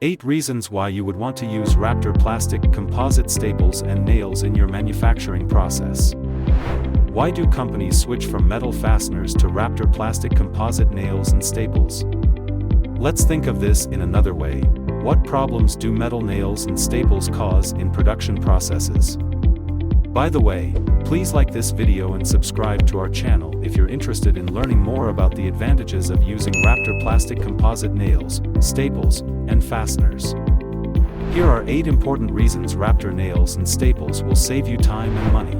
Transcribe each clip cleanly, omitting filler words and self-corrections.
8 reasons why you would want to use Raptor plastic composite staples and nails in your manufacturing process. Why do companies switch from metal fasteners to Raptor plastic composite nails and staples? Let's think of this in another way. What problems do metal nails and staples cause in production processes? By the way, please like this video and subscribe to our channel if you're interested in learning more about the advantages of using Raptor plastic composite nails, staples, and fasteners. Here are 8 important reasons Raptor nails and staples will save you time and money.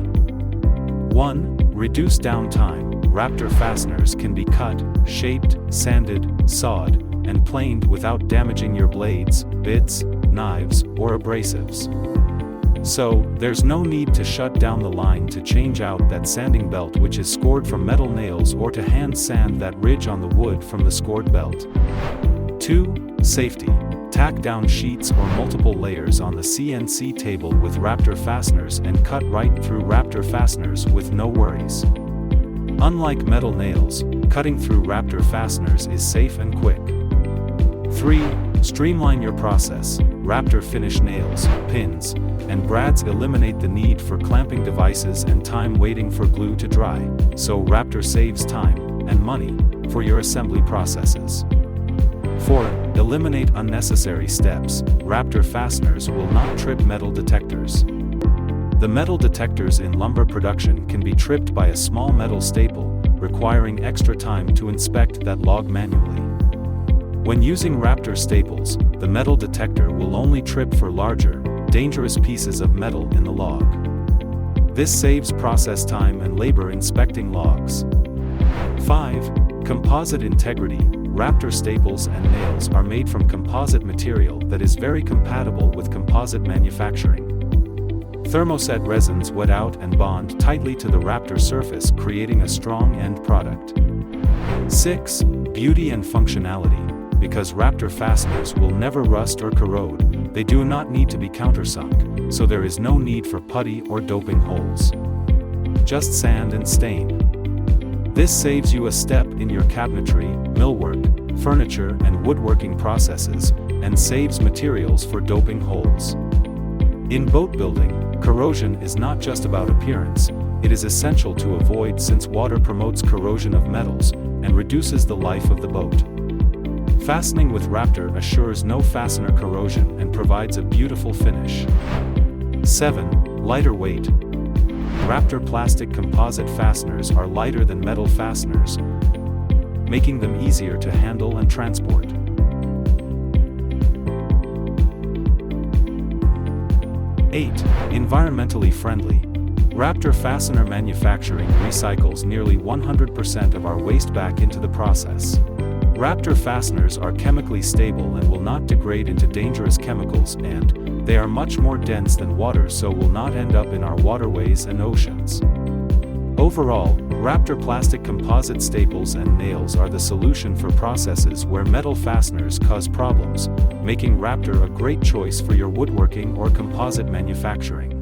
1. Reduce downtime. Raptor fasteners can be cut, shaped, sanded, sawed, and planed without damaging your blades, bits, knives, or abrasives. So, there's no need to shut down the line to change out that sanding belt which is scored from metal nails or to hand sand that ridge on the wood from the scored belt. 2. Safety. Tack down sheets or multiple layers on the CNC table with Raptor fasteners and cut right through Raptor fasteners with no worries. Unlike metal nails, cutting through Raptor fasteners is safe and quick. 3. Streamline your process. Raptor finish nails, pins, and brads eliminate the need for clamping devices and time waiting for glue to dry, so Raptor saves time and money for your assembly processes. 4. Eliminate unnecessary steps. Raptor fasteners will not trip metal detectors. The metal detectors in lumber production can be tripped by a small metal staple, requiring extra time to inspect that log manually. When using Raptor staples, the metal detector will only trip for larger, dangerous pieces of metal in the log. This saves process time and labor inspecting logs. 5. Composite integrity. Raptor staples and nails are made from composite material that is very compatible with composite manufacturing. Thermoset resins wet out and bond tightly to the Raptor surface, creating a strong end product. 6. Beauty and functionality. Because Raptor fasteners will never rust or corrode, they do not need to be countersunk, so there is no need for putty or doping holes. Just sand and stain. This saves you a step in your cabinetry, millwork, furniture and woodworking processes, and saves materials for doping holes. In boat building, corrosion is not just about appearance, it is essential to avoid since water promotes corrosion of metals and reduces the life of the boat. Fastening with Raptor assures no fastener corrosion and provides a beautiful finish. 7. Lighter weight. Raptor plastic composite fasteners are lighter than metal fasteners, making them easier to handle and transport. 8. Environmentally friendly. Raptor fastener manufacturing recycles nearly 100% of our waste back into the process. Raptor fasteners are chemically stable and will not degrade into dangerous chemicals, and they are much more dense than water, so will not end up in our waterways and oceans. Overall, Raptor plastic composite staples and nails are the solution for processes where metal fasteners cause problems, making Raptor a great choice for your woodworking or composite manufacturing.